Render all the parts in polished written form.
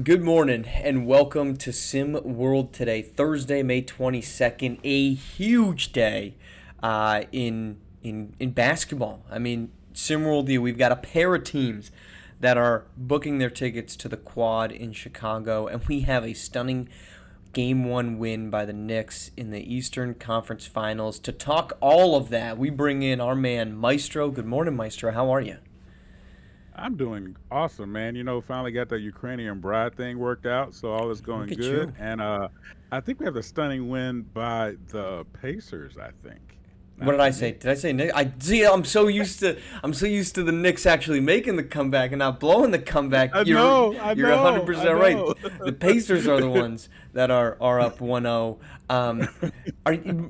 Good morning and welcome to SimWorld today, Thursday, May 22nd, a huge day in basketball. I mean, SimWorld, we've got a pair of teams that are booking their tickets to the Quad in Chicago, and we have a stunning Game 1 win by the Knicks in the Eastern Conference Finals. To talk all of that, we bring in our man, Maestro. Good morning, Maestro. How are you? I'm doing awesome, man. Finally got the Ukrainian bride thing worked out, so all is Look going at good. you. And I think we have a stunning win by the Pacers, I think. What Not did the I say? Knicks. Did I say Nick? I see. I'm so used to the Knicks actually making the comeback and not blowing the comeback. I know, I You're know, I 100% right. know. The Pacers are the ones that are up 1-0.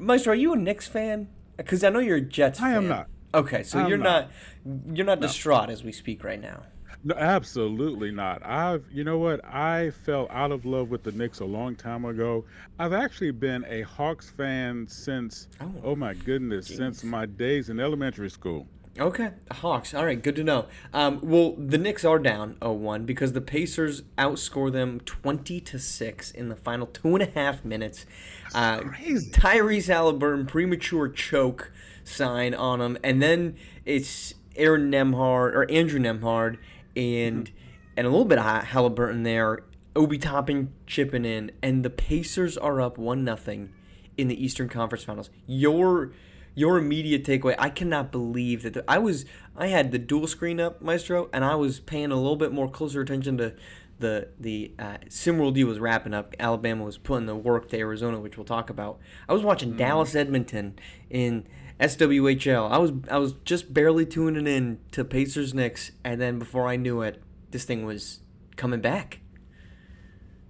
Meister, are you a Knicks fan? Because I know you're a Jets I am fan. not. Okay, so I'm you're not. not No. distraught as we speak right now. No, absolutely not. You know what? I fell out of love with the Knicks a long time ago. I've actually been a Hawks fan since, Oh, oh my goodness, since jeez. my days in elementary school. Okay, Hawks. All right, good to know. Well, the Knicks are down 0-1 because the Pacers outscore them 20-6 in the final 2.5 minutes. That's Uh, crazy. Tyrese Halliburton premature choke sign on him, and then it's Aaron Nemhard or Andrew Nemhard Mhm. and a little bit of Halliburton there. Obi Toppin chipping in, and the Pacers are up 1-0 in the Eastern Conference Finals. Your immediate takeaway. I cannot believe that I had the dual screen up, Maestro, and I was paying a little bit more closer attention to the SimWorld D was wrapping up. Alabama was putting the work to Arizona, which we'll talk about. I was watching Mhm. Dallas Edmonton in SWHL. I was just barely tuning in to Pacers Knicks, and then before I knew it, this thing was coming back.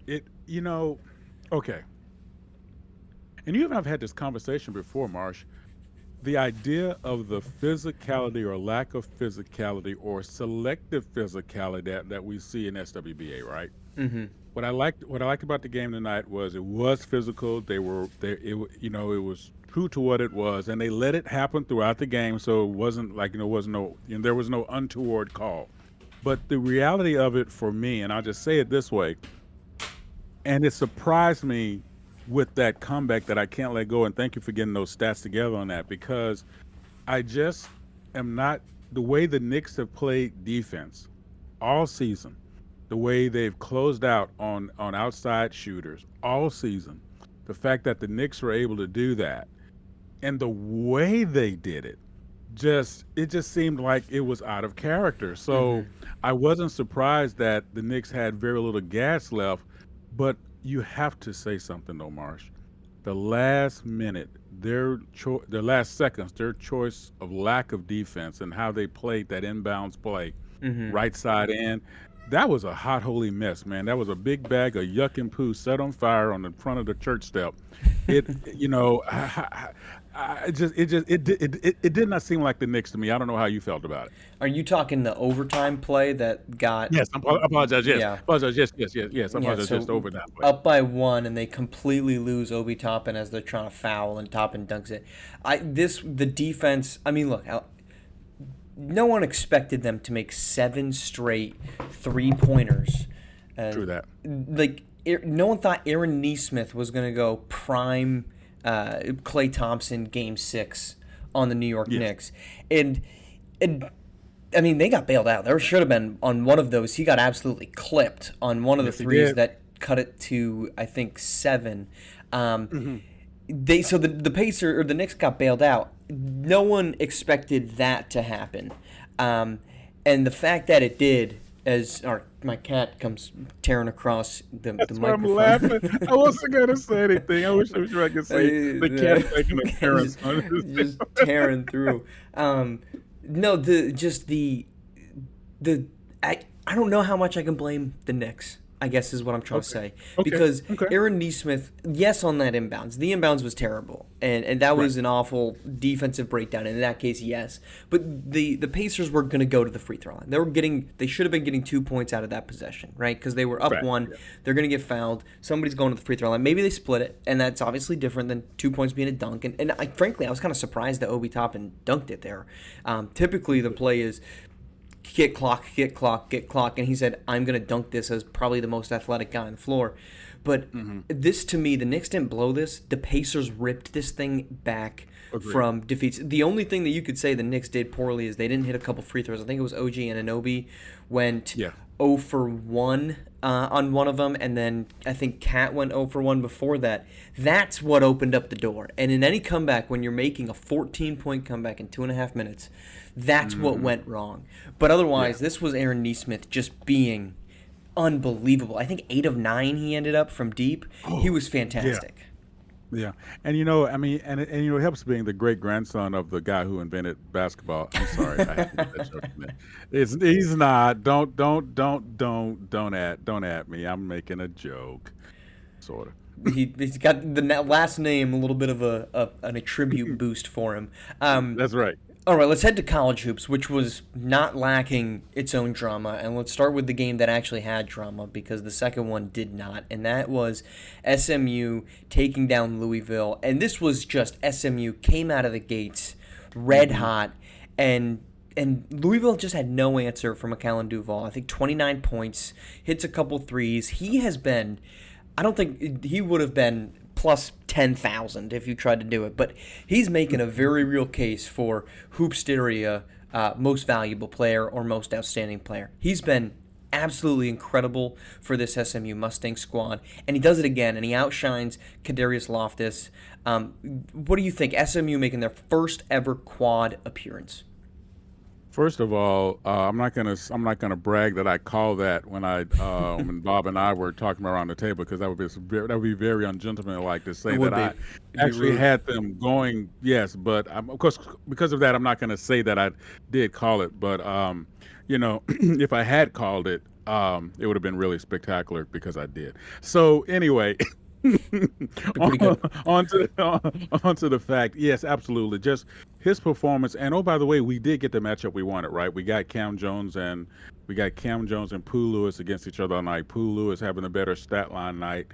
It, you know, okay. And you and I've had this conversation before, Marsh. The idea of the physicality or lack of physicality or selective physicality that we see in SWBA, right? Mm-hmm. What I liked about the game tonight was it was physical. They were they it wa- you know it was true to what it was, and they let it happen throughout the game. So it wasn't like wasn't no there was no untoward call. But the reality of it for me, and I'll just say it this way, and it surprised me with that comeback that I can't let go. And thank you for getting those stats together on that because I just am not the way the Knicks have played defense all season, the way they've closed out on outside shooters all season, the fact that the Knicks were able to do that, and the way they did it, it just seemed like it was out of character. Mm-hmm. So I wasn't surprised that the Knicks had very little gas left, but you have to say something though, Marsh. The last minute, their last seconds, their choice of lack of defense and how they played that inbounds play, Mm-hmm. right side in, that was a hot holy mess, man. That was a big bag of yuck and poo set on fire on the front of the church step. It, you know, it did not seem like the Knicks to me. I don't know how you felt about it. Are you talking the overtime play that got? Yes, I apologize. Yes, Yeah. apologize. Yes, yes, yes, yes. I Yeah, apologize. Just so over that play. up by one, and they completely lose Obi Toppin as they're trying to foul, and Toppin dunks it. The defense. I mean, look, no one expected them to make seven straight 3 pointers, True and that. no one thought Aaron Neesmith was going to go prime Clay Thompson game 6 on the New York Yes, Knicks, and and I mean, they got bailed out. There should have been on one of those. He got absolutely clipped on one of the yes, he threes did. that cut it to I think 7. Um, Hmm. the Pacer or the Knicks got bailed out. No one expected that to happen, and the fact that it did, as my cat comes tearing across the That's why I'm microphone. laughing. I wasn't gonna say anything. I wish I could say the cat making an appearance just, on his. just tearing through. No, the I don't know how much I can blame the Knicks. I guess is what I'm trying to Okay, say okay, because okay. Aaron Neesmith, yes, on that inbounds, the inbounds was terrible, and that Right. was an awful defensive breakdown. And in that case, yes, but the Pacers were going to go to the free throw line. They should have been getting 2 points out of that possession, right? Because they were up Fact. one, Yeah. they're going to get fouled. Somebody's going to the free throw line. Maybe they split it, and that's obviously different than 2 points being a dunk. And frankly, I was kind of surprised that Obi Toppin dunked it there. Typically, the play is get clock, get clock, get clock. And he said, I'm going to dunk this as probably the most athletic guy on the floor. But this, to me, the Knicks didn't blow this. The Pacers ripped this thing back from defeats. The only thing that you could say the Knicks did poorly is they didn't hit a couple free throws. I think it was OG Anunoby went 0 for 1 on one of them, and then I think Cat went 0 for 1 before that. That's what opened up the door. And in any comeback, when you're making a 14-point comeback in 2.5 minutes, that's what went wrong. But otherwise, this was Aaron Nesmith just being unbelievable. I think 8 of 9 he ended up from deep. He was fantastic. Yeah, and I mean, and it helps being the great grandson of the guy who invented basketball. I'm sorry, I have to make that joke. He's not. Don't at me. I'm making a joke, sort of. He's got the last name a little bit of an attribute boost for him. That's right. All right, let's head to college hoops, which was not lacking its own drama. And let's start with the game that actually had drama, because the second one did not. And that was SMU taking down Louisville. And this was just SMU came out of the gates red hot. And Louisville just had no answer from McAllen Duval. I think 29 points, hits a couple threes. He has been, I don't think he would have been plus 10,000 if you tried to do it. But he's making a very real case for Hoopsteria most valuable player or most outstanding player. He's been absolutely incredible for this SMU Mustang squad, and he does it again, and he outshines Kadarius Loftus. What do you think? SMU making their first ever quad appearance. First of all, I'm not gonna brag that I called that when Bob and I were talking around the table, because that would be very ungentlemanlike to say that I actually had them going. Yes, but of course, because of that, I'm not gonna say that I did call it. But if I had called it, it would have been really spectacular because I did. So anyway. on to the fact, yes, absolutely. Just his performance, and by the way, we did get the matchup we wanted, right? We got Cam Jones and Pooh Lewis against each other all night. Pooh Lewis having a better stat line night,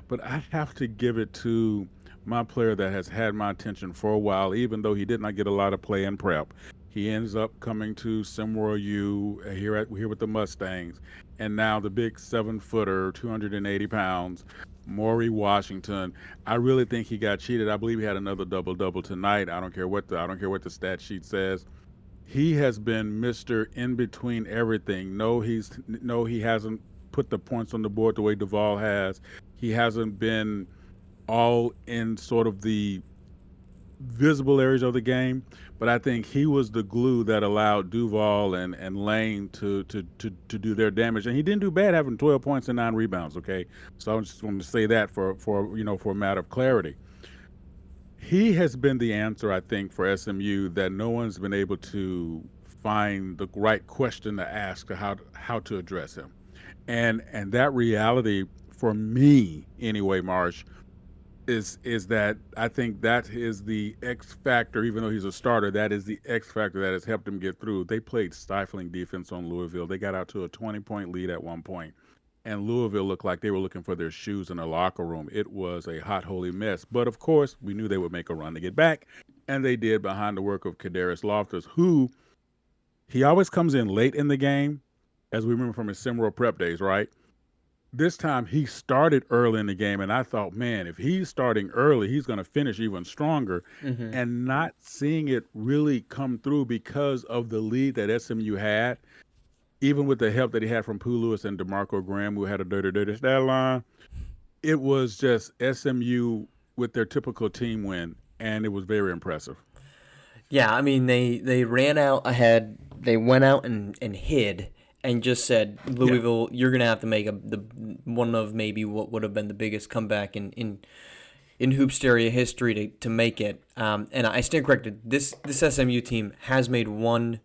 but I have to give it to my player that has had my attention for a while, even though he did not get a lot of play in prep. He ends up coming to SimWorld U here with the Mustangs, and now the big 7-footer, 280 pounds. Maury Washington. I really think he got cheated. I believe he had another double tonight. I don't care what the stat sheet says. He has been Mr. in between everything. No, he hasn't put the points on the board the way Duval has. He hasn't been all in sort of the visible areas of the game, but I think he was the glue that allowed Duval and Lane to do their damage. And he didn't do bad having 12 points and 9 rebounds, okay? So I just wanted to say that for a matter of clarity. He has been the answer, I think, for SMU that no one's been able to find the right question to ask to how to address him. And that reality, for me anyway, Marsh, is that I think that is the X factor. Even though he's a starter, that is the X factor that has helped him get through. They played stifling defense on Louisville. They got out to a 20-point lead at one point, and Louisville looked like they were looking for their shoes in their locker room. It was a hot, holy mess. But of course, we knew they would make a run to get back, and they did behind the work of Kadarius Loftus, who he always comes in late in the game, as we remember from his SimWorld prep days, right? This time he started early in the game, and I thought, man, if he's starting early, he's going to finish even stronger. And not seeing it really come through because of the lead that SMU had, even with the help that he had from Pooh Lewis and DeMarco Graham, who had a dirty stat line. It was just SMU with their typical team win, and it was very impressive. Yeah, I mean, they ran out ahead. They went out and hid. And just said, Louisville, you're going to have to make one of maybe what would have been the biggest comeback in Hoopsteria history to make it. And I stand corrected. This SMU team has made one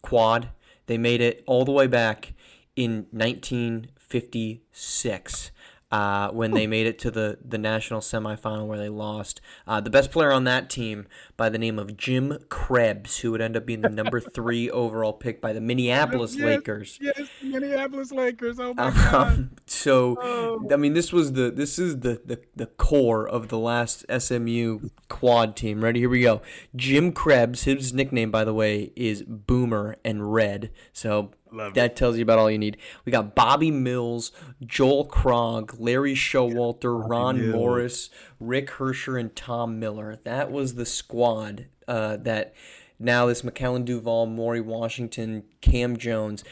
quad. They made it all the way back in 1956. when they made it to the national semifinal where they lost. The best player on that team by the name of Jim Krebs, who would end up being the number 3 overall pick by the Minneapolis Yes, Lakers. yes, the Minneapolis Lakers. Oh my God. So, Oh, I mean, this is the core of the last SMU quad team. Ready? Here we go. Jim Krebs, his nickname, by the way, is Boomer and Red. So love it. that tells you about all you need. We got Bobby Mills, Joel Krog, Larry Showalter, Bobby Ron Mills. Morris, Rick Hersher, and Tom Miller. That was the squad that now this McKellen Duvall, Maury Washington, Cam Jones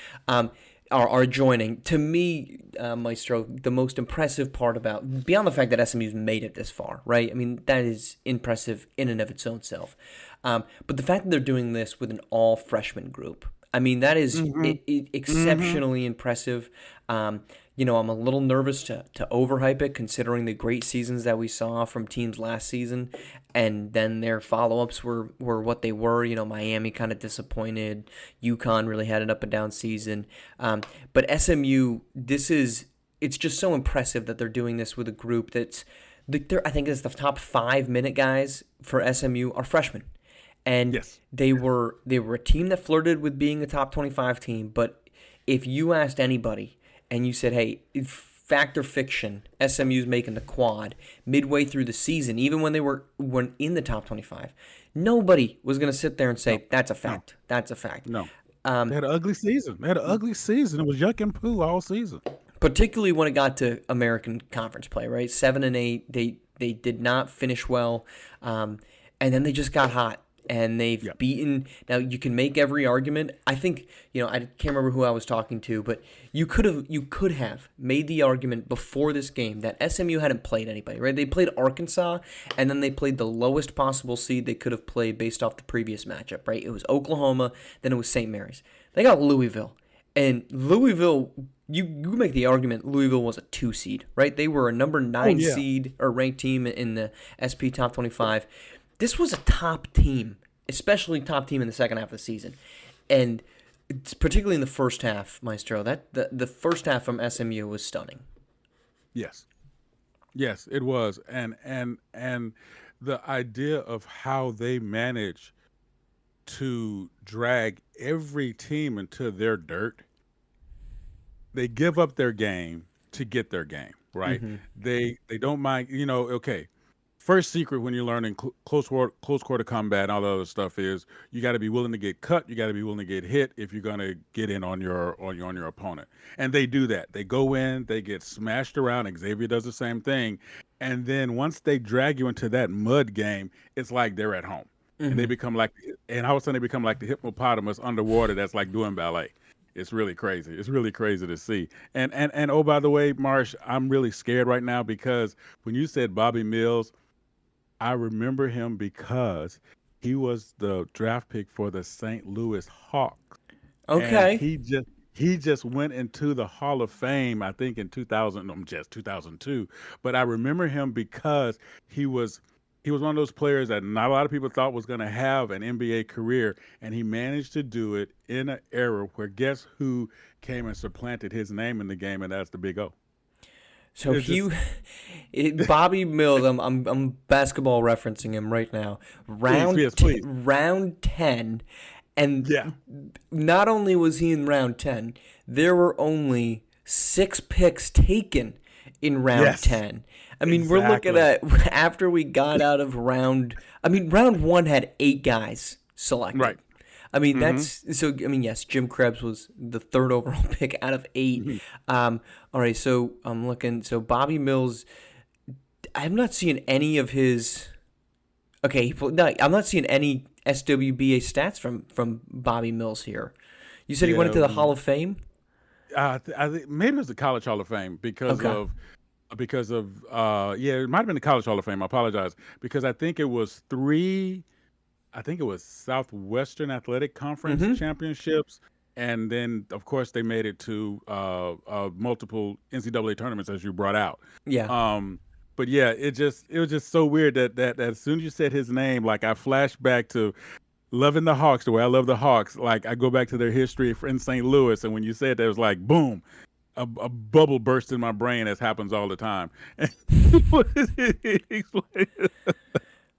are joining. To me, Maestro, the most impressive part about, beyond the fact that SMU's made it this far, right? I mean, that is impressive in and of its own self. But the fact that they're doing this with an all-freshman group, I mean, that is exceptionally impressive. I'm a little nervous to overhype it, considering the great seasons that we saw from teams last season, and then their follow-ups were what they were. Miami kind of disappointed. UConn really had an up and down season. But SMU, it's just so impressive that they're doing this with a group I think it's the top 5 minute guys for SMU are freshmen. And Yes. they were a team that flirted with being a top 25 team. But if you asked anybody and you said, hey, fact or fiction, SMU's making the quad midway through the season, even when they weren't in the top 25, nobody was going to sit there and say, that's a fact. That's a fact. No. They had an ugly season. They had an ugly season. It was yuck and poo all season. Particularly when it got to American Conference play, right? 7-8, they did not finish well, and then they just got hot. And they've beaten. Now you can make every argument. I think I can't remember who I was talking to, but you could have made the argument before this game that SMU hadn't played anybody, right? They played Arkansas, and then they played the lowest possible seed they could have played based off the previous matchup, right? It was Oklahoma, then it was St. Mary's. They got Louisville, and Louisville. You make the argument Louisville was a 2 seed, right? They were a number 9 seed or ranked team in the SP Top 25. This was a top team, especially top team in the second half of the season. And it's particularly in the first half, Maestro, that the first half from SMU was stunning. Yes. Yes, it was. And the idea of how they manage to drag every team into their dirt. They give up their game to get their game, right? They don't mind, okay. First secret when you're learning close quarter combat and all the other stuff is you got to be willing to get cut. You got to be willing to get hit if you're going to get in on your opponent. And they do that. They go in, they get smashed around. Xavier does the same thing. And then once they drag you into that mud game, it's like they're at home. And they become like, and all of a sudden they become like the hippopotamus underwater that's like doing ballet. It's really crazy. It's really crazy to see. And oh, by the way, Marsh, I'm really scared right now because when you said Bobby Mills, I remember him because he was the draft pick for the St. Louis Hawks. Okay. And he just went into the Hall of Fame, I think in 2002. But I remember him because he was one of those players that not a lot of people thought was going to have an NBA career, and he managed to do it in an era where guess who came and supplanted his name in the game, and that's the Big O. So Bobby Mills, I'm basketball referencing him right now. Please. Round 10, and not only was he in round 10, there were only 6 picks taken in round 10. I mean, we're looking at after we got out of round 1 had 8 guys selected. Right. I mean, yes, Jim Krebs was the 3rd overall pick out of 8. All right, so I'm looking. So Bobby Mills, I'm not seeing any of his. Okay, no, I'm not seeing any SWBA stats from Bobby Mills here. You said he went into the Hall of Fame? I think maybe it was the College Hall of Fame because of it might have been the College Hall of Fame. I apologize because I think it was Southwestern Athletic Conference championships, and then of course they made it to multiple NCAA tournaments as you brought out. Yeah. But yeah, it was just so weird that as soon as you said his name, like I flashed back to loving the Hawks the way I love the Hawks. Like I go back to their history in St. Louis, and when you said that, it was like boom. a bubble burst in my brain, as happens all the time. Explain.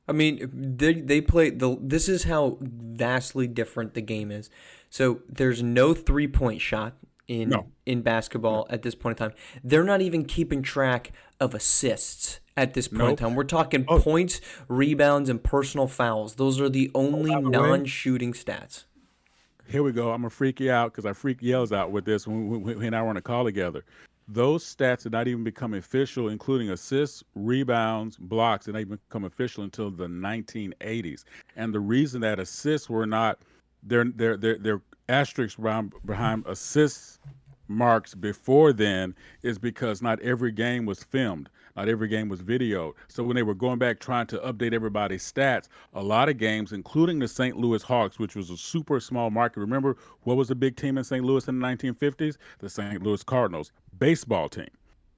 I mean, they play the. This is how vastly different the game is. So there's no 3-point shot No, in basketball at this point in time. They're not even keeping track of assists at this point in no. time. We're talking Oh, points, rebounds, and personal fouls. Those are the only by the way, non-shooting stats. here we go. I'm gonna freak you out because I freak yells out with this when I were on a call together. Those stats did not even become official, including assists, rebounds, blocks, did not even become official until the 1980s. And the reason that assists were not, they're asterisks behind assists marks before then is because not every game was filmed. Not every game was videoed. So when they were going back trying to update everybody's stats, a lot of games, including the St. Louis Hawks, which was a super small market. Remember what was the big team in St. Louis in the 1950s? The St. Louis Cardinals baseball team.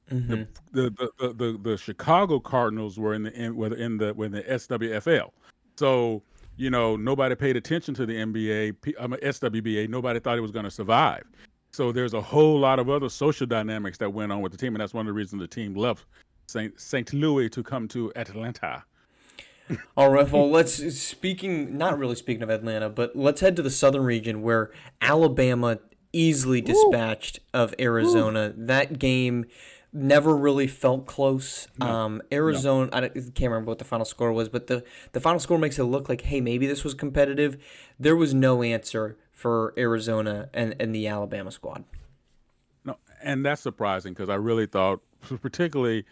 Hmm. The Chicago Cardinals were in the SWFL. So nobody paid attention to the NBA, SWBA. Nobody thought it was going to survive. So there's a whole lot of other social dynamics that went on with the team, and that's one of the reasons the team left St. Louis to come to Atlanta. All right, well, not really speaking of Atlanta, but let's head to the southern region where Alabama easily Woo, dispatched of woo. Arizona. That game never really felt close. No, no. Arizona, can't remember what the final score was, but the final score makes it look like, hey, maybe this was competitive. There was no answer for Arizona and the Alabama squad. No, and that's surprising because I really thought, particularly,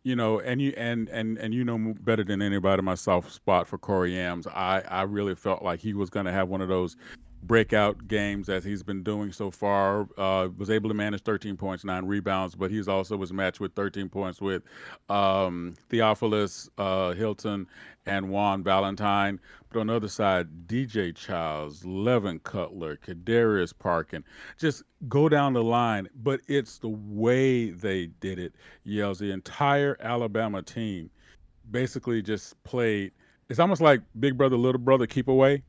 and you know better than anybody my soft spot for Corey Yams. I really felt like he was going to have one of those breakout games as he's been doing so far. Was able to manage 13 points, 9 rebounds, but he's also was matched with 13 points with Theophilus Hilton and Juan Valentine. But on the other side, DJ Childs, Levin Cutler, Kadarius Parkin, just go down the line. But it's the way they did it. Yells the entire Alabama team basically just played. It's almost like Big Brother, Little Brother, keep away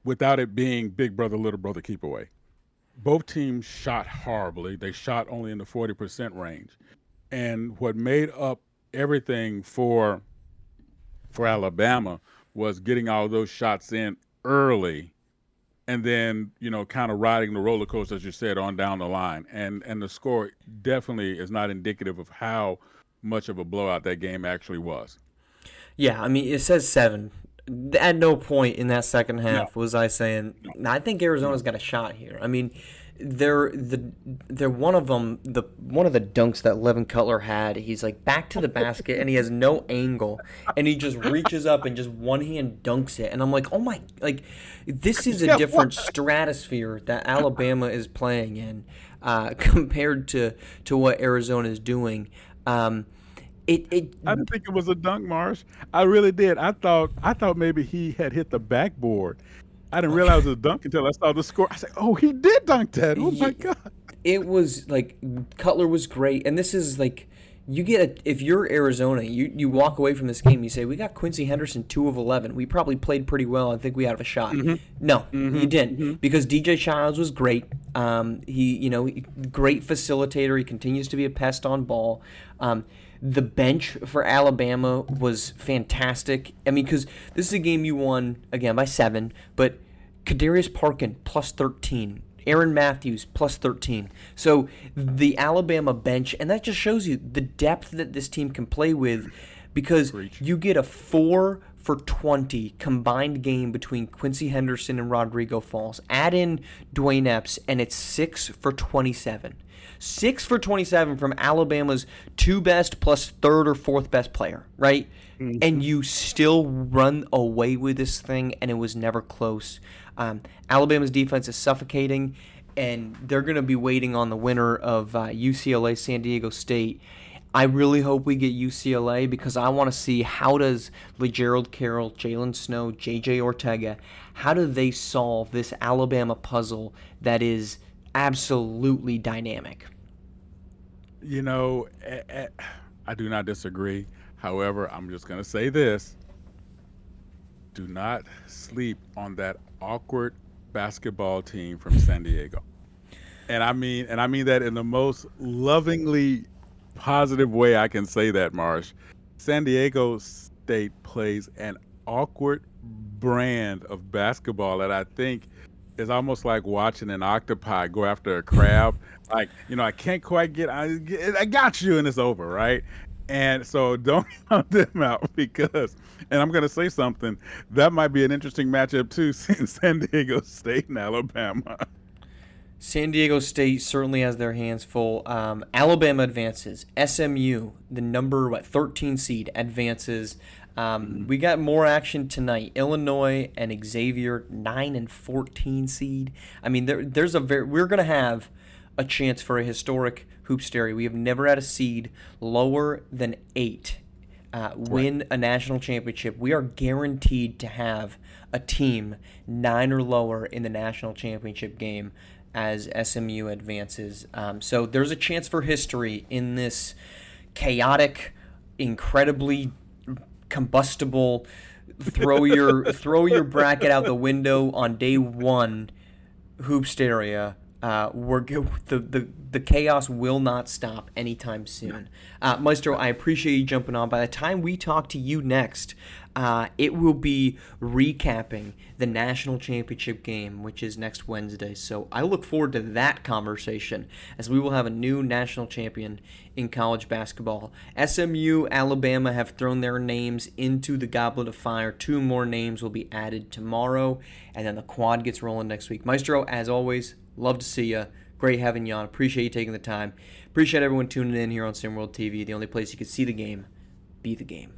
without it being Big Brother, Little Brother, keep away. Both teams shot horribly. They shot only in the 40% range. And what made up everything for Alabama was getting all those shots in early and then, kind of riding the roller coaster, as you said, on down the line. And the score definitely is not indicative of how much of a blowout that game actually was. Yeah, I mean, it says 7. At no point in that second No, half was I saying, no, "Nah, I think Arizona's no. got a shot here." I mean, they're one of them. One of the dunks that Levin Cutler had, he's like back to the basket and he has no angle, and he just reaches up and just one hand dunks it, and I'm like, oh my, like this is a Yeah, what? different stratosphere that Alabama is playing in compared to what Arizona is doing. Um, it I didn't think it was a dunk, Marsh. I really did. I thought maybe he had hit the backboard. I didn't realize it was a dunk until I saw the score. I said, "Oh, he did dunk that! Oh my Yeah, god!" it was like Cutler was great, and this is like if you're Arizona, you walk away from this game, you say we got Quincy Henderson 2 of 11. We probably played pretty well. I think we have a shot. Mhm. No, you Mhm. Mhm. didn't because DJ Childs was great. Great facilitator. He continues to be a pest on ball. The bench for Alabama was fantastic. I mean, because this is a game you won again by 7, but Kadarius Parkin plus 13. Aaron Matthews plus 13. So the Alabama bench, and that just shows you the depth that this team can play with because Preach. you get a 4 for 20 combined game between Quincy Henderson and Rodrigo Falls. Add in Dwayne Epps, and it's 6 for 27. 6 for 27 from Alabama's 2 best plus 3rd or 4th best player, right? And Mhm. you still run away with this thing, and it was never close. Alabama's defense is suffocating, and they're going to be waiting on the winner of UCLA San Diego State. I really hope we get UCLA because I want to see how does LeGerald Carroll, Jalen Snow, JJ Ortega, how do they solve this Alabama puzzle that is absolutely dynamic. You know, I do not disagree. However, I'm just going to say this: do not sleep on that awkward basketball team from San Diego. And I mean that in the most lovingly positive way I can say that, Marsh. San Diego State plays an awkward brand of basketball that I think is almost like watching an octopi go after a crab. Like, I can't quite I got you, and it's over, right? And so don't count them out because, and I'm going to say something, that might be an interesting matchup too, San Diego State and Alabama. San Diego State certainly has their hands full. Alabama advances. SMU, the number 13 seed, advances. We got more action tonight. Illinois and Xavier, 9 and 14 seed. I mean, we're gonna have a chance for a historic hoopsteria. We have never had a seed lower than 8 Right. win a national championship. We are guaranteed to have a team 9 or lower in the national championship game as SMU advances. So there's a chance for history in this chaotic, incredibly combustible, throw your bracket out the window on day one hoopsteria. The chaos will not stop anytime soon. Maestro, I appreciate you jumping on. By the time we talk to you next, it will be recapping the national championship game, which is next Wednesday. So I look forward to that conversation as we will have a new national champion in college basketball. SMU, Alabama have thrown their names into the goblet of fire. 2 more names will be added tomorrow, and then the quad gets rolling next week. Maestro, as always, love to see you. Great having you on. Appreciate you taking the time. Appreciate everyone tuning in here on SimWorld TV, the only place you can see the game, be the game.